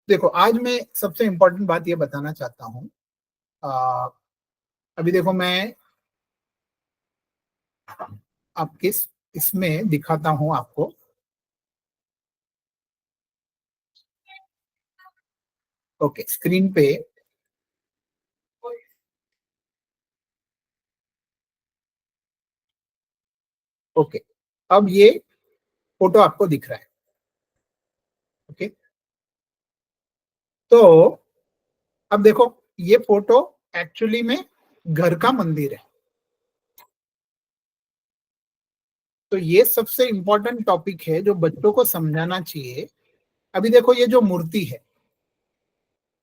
देखो, आज मैं सबसे इम्पोर्टेंट बात ये बताना चाहता हूँ। अ, अभी देखो, मैं आपके इसमें दिखाता हूँ आपको। ओके, स्क्रीन पे ओके, अब ये फोटो आपको दिख रहा है। ओके, तो अब देखो, ये फोटो एक्चुअली में घर का मंदिर है। तो ये सबसे इम्पोर्टेंट टॉपिक है जो बच्चों को समझाना चाहिए। अभी देखो, ये जो मूर्ति है,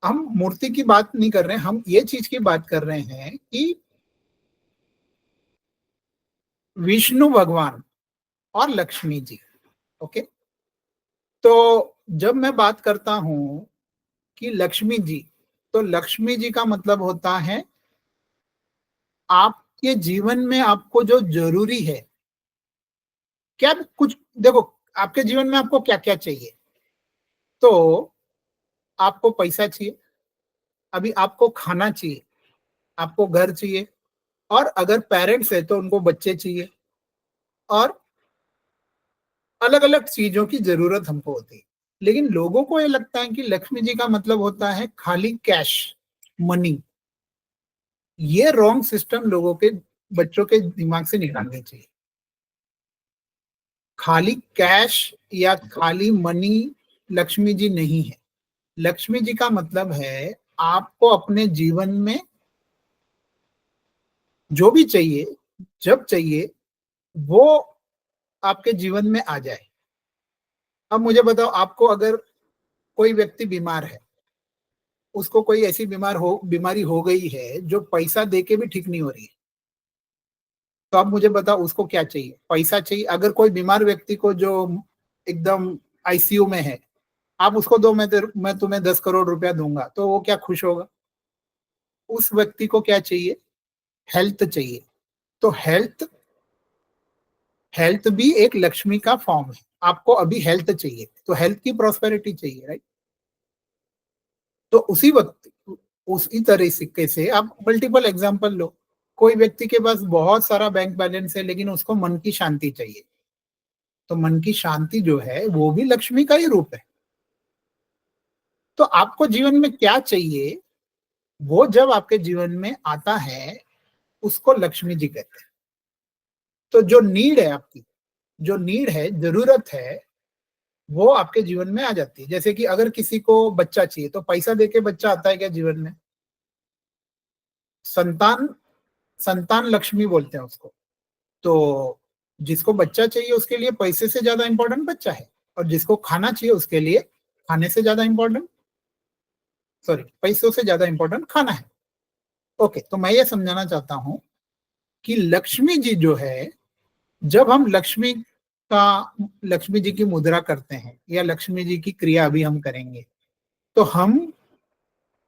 हम मूर्ति की बात नहीं कर रहे हैं, हम ये चीज की बात कर रहे हैं कि विष्णु भगवान और लक्ष्मी जी। ओके, तो जब मैं बात करता हूं कि लक्ष्मी जी, तो लक्ष्मी जी का मतलब होता है आपके जीवन में आपको जो जरूरी है। क्या कुछ देखो, आपके जीवन में आपको क्या क्या चाहिए। तो आपको पैसा चाहिए, अभी आपको खाना चाहिए, आपको घर चाहिए, और अगर पेरेंट्स है तो उनको बच्चे चाहिए, और अलग अलग चीजों की जरूरत हमको होती है। लेकिन लोगों को ये लगता है कि लक्ष्मी जी का मतलब होता है खाली कैश, मनी। ये रॉन्ग सिस्टम लोगों के, बच्चों के दिमाग से निकालनी चाहिए। खाली कैश या खाली मनी लक्ष्मी जी नहीं है। लक्ष्मी जी का मतलब है आपको अपने जीवन में जो भी चाहिए, जब चाहिए, वो आपके जीवन में आ जाए। अब मुझे बताओ, आपको अगर कोई व्यक्ति बीमार है, उसको कोई ऐसी बीमारी हो गई है जो पैसा दे के भी ठीक नहीं हो रही है, तो आप मुझे बताओ उसको क्या चाहिए? पैसा चाहिए। अगर कोई बीमार व्यक्ति को जो एकदम आईसीयू में है, आप उसको दो, मैं तुम्हें 10 करोड़ रुपया दूंगा, तो वो क्या खुश होगा? उस व्यक्ति को क्या चाहिए? हेल्थ चाहिए। तो हेल्थ हेल्थ भी एक लक्ष्मी का फॉर्म है। आपको अभी हेल्थ चाहिए, तो हेल्थ की प्रॉस्पेरिटी चाहिए, राइट? तो उसी वक्त, उसी तरीके से आप मल्टीपल एग्जांपल लो। कोई व्यक्ति के पास बहुत सारा बैंक बैलेंस है, लेकिन उसको मन की शांति चाहिए। तो मन की शांति जो है वो भी लक्ष्मी का ही रूप है। तो आपको जीवन में क्या चाहिए, वो जब आपके जीवन में आता है, उसको लक्ष्मी जी कहते हैं। तो जो नीड है आपकी, जो नीड है, जरूरत है, वो आपके जीवन में आ जाती है। जैसे कि अगर किसी को बच्चा चाहिए, तो पैसा देके बच्चा आता है क्या जीवन में? संतान, संतान लक्ष्मी बोलते हैं उसको। तो जिसको बच्चा चाहिए उसके लिए पैसे से ज्यादा इंपॉर्टेंट बच्चा है, और जिसको खाना चाहिए उसके लिए खाने से ज्यादा इंपॉर्टेंट, सॉरी, पैसों से ज्यादा इंपॉर्टेंट खाना है। ओके, तो मैं ये समझाना चाहता हूं कि लक्ष्मी जी जो है, जब हम का लक्ष्मी जी की मुद्रा करते हैं या लक्ष्मी जी की क्रिया अभी हम करेंगे, तो हम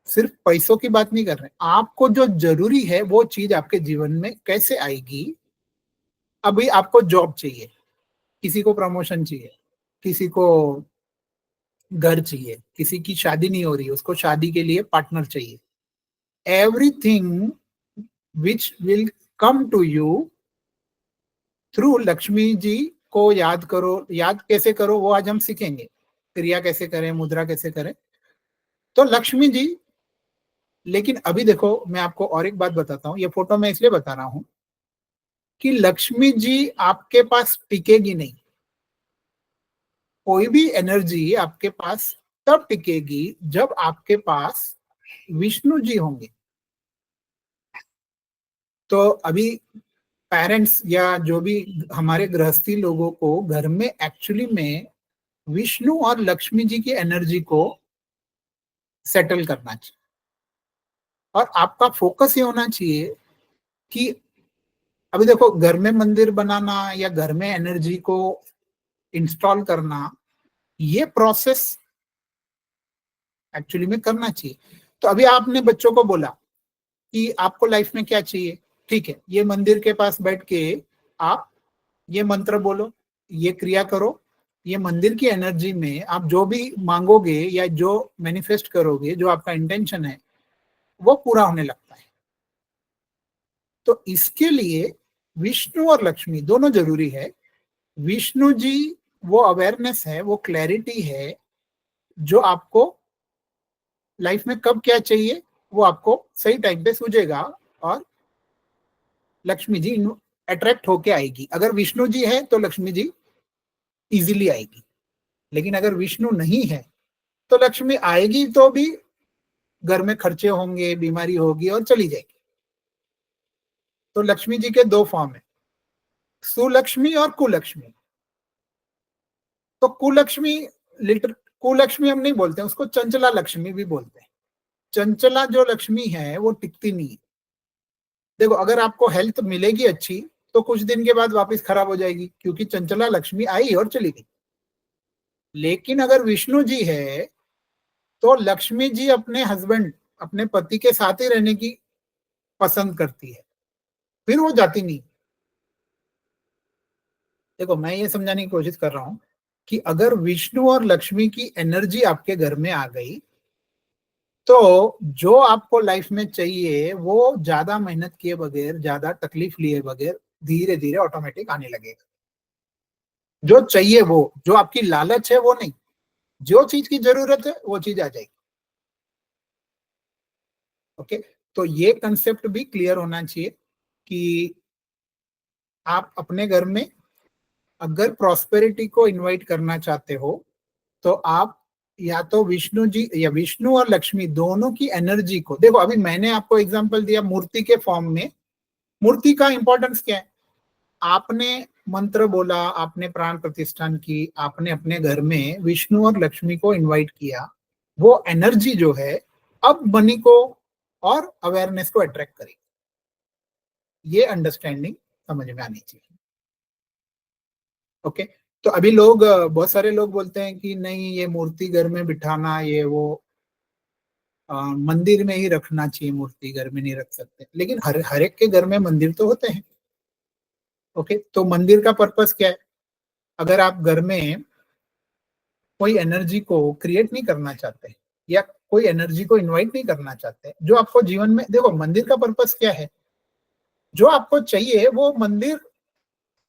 सिर्फ पैसों की बात नहीं कर रहे। आपको जो जरूरी है वो चीज आपके जीवन में कैसे आएगी? अभी आपको जॉब चाहिए, किसी को प्रमोशन चाहिए, किसी को घर चाहिए, किसी की शादी नहीं हो रही, उसको शादी के लिए पार्टनर चाहिए। Everything which will come to you through Lakshmi ji को याद करो। याद कैसे करो वो आज हम सीखेंगे। क्रिया कैसे करें, मुद्रा कैसे करें, तो लक्ष्मी जी। लेकिन अभी देखो, मैं आपको और एक बात बताता हूँ। ये फोटो मैं इसलिए बता रहा हूँ कि लक्ष्मी जी आपके पास टिकेगी नहीं। कोई भी एनर्जी आपके पास तब टिकेगी जब आपके पास विष्णु जी होंगे। तो अभी पेरेंट्स या जो भी हमारे गृहस्थी लोगों को घर में एक्चुअली में विष्णु और लक्ष्मी जी की एनर्जी को सेटल करना चाहिए। और आपका फोकस ये होना चाहिए कि अभी देखो, घर में मंदिर बनाना या घर में एनर्जी को इंस्टॉल करना, ये प्रोसेस एक्चुअली में करना चाहिए। तो अभी आपने बच्चों को बोला कि आपको लाइफ में क्या चाहिए, ठीक है, ये मंदिर के पास बैठ के आप ये मंत्र बोलो, ये क्रिया करो, ये मंदिर की एनर्जी में आप जो भी मांगोगे या जो मैनिफेस्ट करोगे, जो आपका इंटेंशन है, वो पूरा होने लगता है। तो इसके लिए विष्णु और लक्ष्मी दोनों जरूरी है। विष्णु जी वो अवेयरनेस है, वो क्लैरिटी है, जो आपको लाइफ में कब क्या चाहिए वो आपको सही टाइम पे सूझेगा, और लक्ष्मी जी अट्रैक्ट होके आएगी। अगर विष्णु जी है तो लक्ष्मी जी इजीली आएगी, लेकिन अगर विष्णु नहीं है तो लक्ष्मी आएगी तो भी घर में खर्चे होंगे, बीमारी होगी और चली जाएगी। तो लक्ष्मी जी के दो फॉर्म है, सुलक्ष्मी और कुलक्ष्मी। तो कुलक्ष्मी लिटर कुलक्ष्मी हम नहीं बोलते, उसको चंचला लक्ष्मी भी बोलते हैं। चंचला जो लक्ष्मी है वो टिकती नहीं है। देखो, अगर आपको हेल्थ मिलेगी अच्छी तो कुछ दिन के बाद वापस खराब हो जाएगी, क्योंकि चंचला लक्ष्मी आई और चली गई। लेकिन अगर विष्णु जी है तो लक्ष्मी जी अपने हस्बैंड, अपने पति के साथ ही रहने की पसंद करती है, फिर वो जाती नहीं। देखो, मैं ये समझाने की कोशिश कर रहा हूं कि अगर विष्णु और लक्ष्मी की एनर्जी आपके घर में आ गई तो जो आपको लाइफ में चाहिए वो ज्यादा मेहनत किए बगैर, ज्यादा तकलीफ लिए बगैर धीरे धीरे ऑटोमेटिक आने लगेगा। जो चाहिए वो, जो आपकी लालच है वो नहीं, जो चीज की जरूरत है वो चीज आ जाएगी। ओके, तो ये कंसेप्ट भी क्लियर होना चाहिए कि आप अपने घर में अगर प्रॉस्पेरिटी को इनवाइट करना चाहते हो तो आप या तो विष्णु जी या विष्णु और लक्ष्मी दोनों की एनर्जी को देखो। अभी मैंने आपको एग्जांपल दिया मूर्ति के फॉर्म में। मूर्ति का इंपॉर्टेंस क्या है? आपने मंत्र बोला, आपने प्राण प्रतिष्ठान की, आपने अपने घर में विष्णु और लक्ष्मी को इनवाइट किया, वो एनर्जी जो है अब मनी को और अवेयरनेस को अट्रैक्ट करेगी। ये अंडरस्टैंडिंग समझ में आनी चाहिए। ओके, तो अभी लोग, बहुत सारे लोग बोलते हैं कि नहीं, ये मूर्ति घर में बिठाना, ये वो मंदिर में ही रखना चाहिए, मूर्ति घर में नहीं रख सकते। लेकिन हर एक के घर में मंदिर तो होते हैं। ओके, तो मंदिर का पर्पस क्या है? अगर आप घर में कोई एनर्जी को क्रिएट नहीं करना चाहते या कोई एनर्जी को इनवाइट नहीं करना चाहते, जो आपको जीवन में, देखो मंदिर का पर्पस क्या है? जो आपको चाहिए वो मंदिर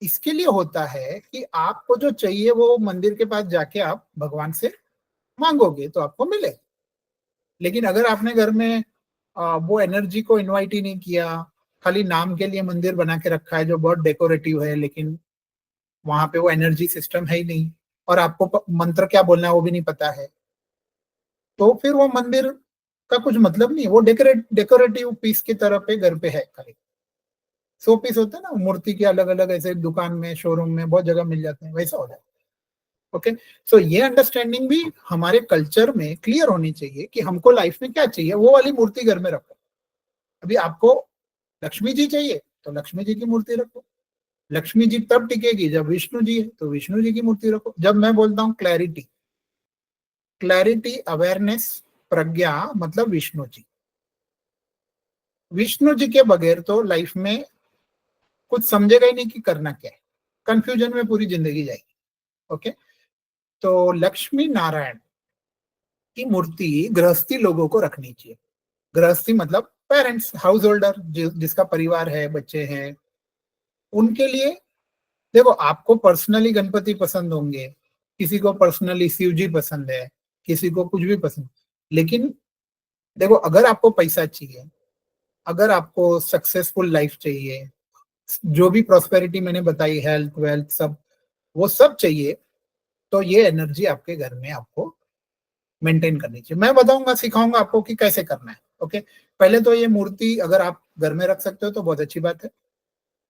इसके लिए होता है कि आपको जो चाहिए वो मंदिर के पास जाके आप भगवान से मांगोगे तो आपको मिले। लेकिन अगर आपने घर में वो एनर्जी को इनवाइट ही नहीं किया, खाली नाम के लिए मंदिर बना के रखा है जो बहुत डेकोरेटिव है, लेकिन वहां पे वो एनर्जी सिस्टम है ही नहीं, और आपको मंत्र क्या बोलना है वो भी नहीं पता है, तो फिर वो मंदिर का कुछ मतलब नहीं है। वो डेकोरेटिव पीस की तरह पे घर पे है खाली। सो पीस होते हैं ना मूर्ति के, अलग अलग ऐसे दुकान में, शोरूम में बहुत जगह मिल जाते हैं, वैसा हो जाता है। ओके, सो ये अंडरस्टैंडिंग भी हमारे कल्चर में क्लियर होनी चाहिए कि हमको लाइफ में क्या चाहिए, वो वाली मूर्ति घर में रखो। अभी आपको लक्ष्मी जी चाहिए तो लक्ष्मी जी की मूर्ति रखो। लक्ष्मी जी तब टिकेगी जब विष्णु जी है तो विष्णु जी की मूर्ति रखो। जब मैं बोलता हूँ क्लैरिटी, क्लैरिटी, अवेयरनेस, प्रज्ञा, मतलब विष्णु जी। विष्णु जी के बगैर तो लाइफ में कुछ समझेगा ही नहीं कि करना क्या है, कंफ्यूजन में पूरी जिंदगी जाएगी। ओके, तो लक्ष्मी नारायण की मूर्ति गृहस्थी लोगों को रखनी चाहिए। गृहस्थी मतलब पेरेंट्स, हाउस होल्डर, जिसका परिवार है, बच्चे हैं, उनके लिए। देखो, आपको पर्सनली गणपति पसंद होंगे, किसी को पर्सनली शिव जी पसंद है, किसी को कुछ भी पसंद। लेकिन देखो, अगर आपको पैसा चाहिए, अगर आपको सक्सेसफुल लाइफ चाहिए, जो भी प्रॉस्पेरिटी मैंने बताई, हेल्थ वेल्थ सब, वो सब चाहिए, तो ये एनर्जी आपके घर में आपको मेंटेन करनी चाहिए। मैं बताऊंगा, सिखाऊंगा आपको कि कैसे करना है। ओके, पहले तो ये मूर्ति अगर आप घर में रख सकते हो तो बहुत अच्छी बात है।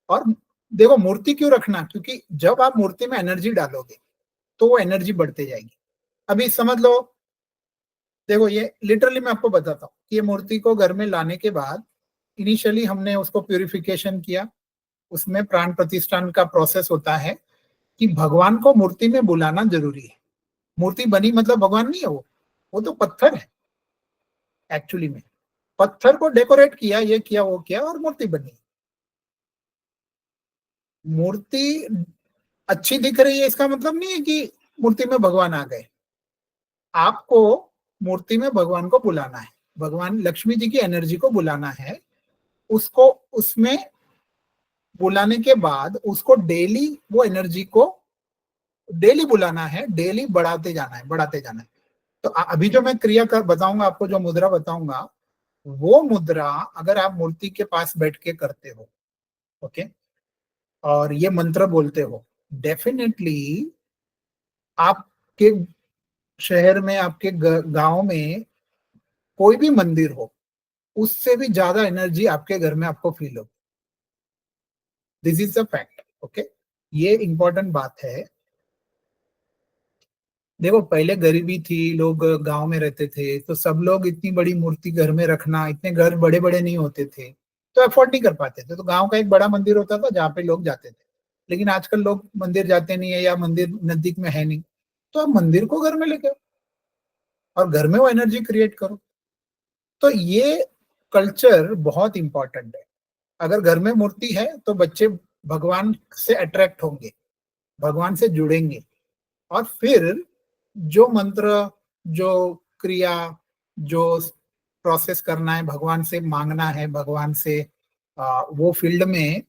और देखो, मूर्ति क्यों रखना? क्योंकि जब आप मूर्ति में एनर्जी डालोगे तो वो एनर्जी बढ़ते जाएगी। अभी समझ लो, देखो ये लिटरली मैं आपको बताता हूँ कि ये मूर्ति को घर में लाने के बाद इनिशियली हमने उसको प्यूरिफिकेशन किया। उसमें प्राण प्रतिष्ठान का प्रोसेस होता है कि भगवान को मूर्ति में बुलाना जरूरी है। मूर्ति बनी मतलब भगवान नहीं है, वो तो पत्थर है एक्चुअली में। पत्थर को डेकोरेट किया, ये किया, वो किया, और मूर्ति बनी। मूर्ति अच्छी दिख रही है इसका मतलब नहीं है कि मूर्ति में भगवान आ गए, आपको मूर्ति में भगवान को बुलाना है, भगवान लक्ष्मी जी की एनर्जी को बुलाना है, उसको उसमें बुलाने के बाद उसको डेली वो एनर्जी को डेली बुलाना है, डेली बढ़ाते जाना है, बढ़ाते जाना है। तो अभी जो मैं क्रिया कर बताऊंगा आपको, जो मुद्रा बताऊंगा, वो मुद्रा अगर आप मूर्ति के पास बैठ के करते हो, ओके, और ये मंत्र बोलते हो, डेफिनेटली आपके शहर में, आपके गांव में कोई भी मंदिर हो, उससे भी ज्यादा एनर्जी आपके घर में आपको फील हो। This is a fact, okay. ये इंपॉर्टेंट बात है। देखो पहले गरीबी थी, लोग गांव में रहते थे, तो सब लोग इतनी बड़ी मूर्ति घर में रखना, इतने घर बड़े बड़े नहीं होते थे, तो अफोर्ड नहीं कर पाते थे, तो गांव का एक बड़ा मंदिर होता था जहाँ पे लोग जाते थे। लेकिन आजकल लोग मंदिर जाते नहीं है, या मंदिर नजदीक में है नहीं, तो आप मंदिर को घर में लेके आओ और घर में वो एनर्जी क्रिएट करो। तो ये कल्चर बहुत इंपॉर्टेंट है। अगर घर में मूर्ति है तो बच्चे भगवान से अट्रैक्ट होंगे, भगवान से जुड़ेंगे, और फिर जो मंत्र, जो क्रिया, जो प्रोसेस करना है, भगवान से मांगना है, भगवान से वो फील्ड में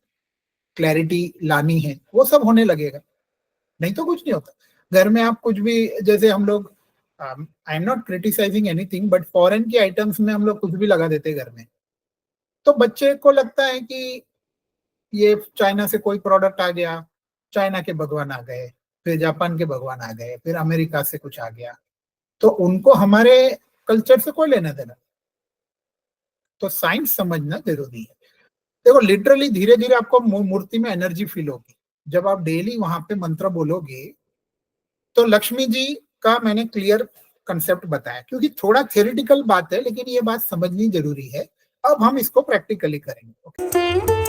क्लैरिटी लानी है, वो सब होने लगेगा। नहीं तो कुछ नहीं होता। घर में आप कुछ भी, जैसे हम लोग, I am not criticizing anything, but foreign के आइटम्स में हम लोग कुछ भी लगा देते घर में, तो बच्चे को लगता है कि ये चाइना से कोई प्रोडक्ट आ गया, चाइना के भगवान आ गए, फिर जापान के भगवान आ गए, फिर अमेरिका से कुछ आ गया, तो उनको हमारे कल्चर से कोई लेना देना। तो साइंस समझना जरूरी है। देखो लिटरली धीरे धीरे आपको मूर्ति में एनर्जी फील होगी। जब आप डेली वहां पे मंत्र बोलोगे, तो लक्ष्मी जी का मैंने क्लियर कंसेप्ट बताया, क्योंकि थोड़ा थ्योरेटिकल बात है, लेकिन ये बात समझनी जरूरी है। अब हम इसको प्रैक्टिकली करेंगे, ओके।